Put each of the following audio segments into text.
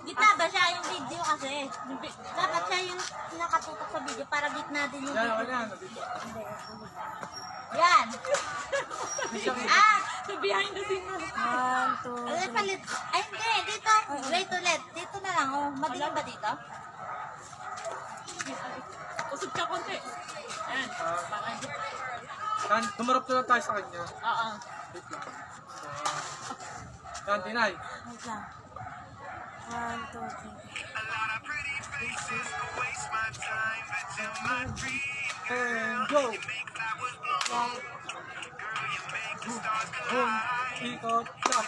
Gitna ba siya yung video kasi? Dapat siya yung nakatutok sa video para gitna din yung Yan, video. okay na. Dito. Yan! Ah! So behind the scene na. 1, 2, Ulit palit. Ay hindi, dito. Wait ulit. Dito na lang. Oh. Madilim ba dito? Usog ka konti. Ayan. Yan, tumarap na lang tayo sa kanya. Oo. Wait lang. Yan, Tinay. wait lang. 1, 2, 3. And go! Boom! Ikot ka!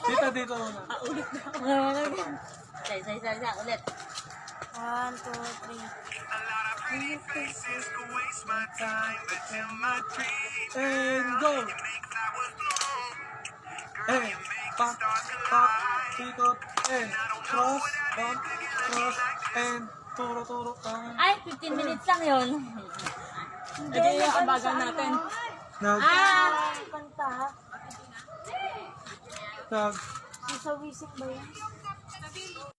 Dito, dito muna. Ulit na. Say. Ulit. 1, 2, 3. And go! And pop, ikot, and cross, bump, cross, and turo, Ay, 15 minutes lang yun. Ito yung ambagan natin. Nag, Kanta. nag, Sasawisik ba yun?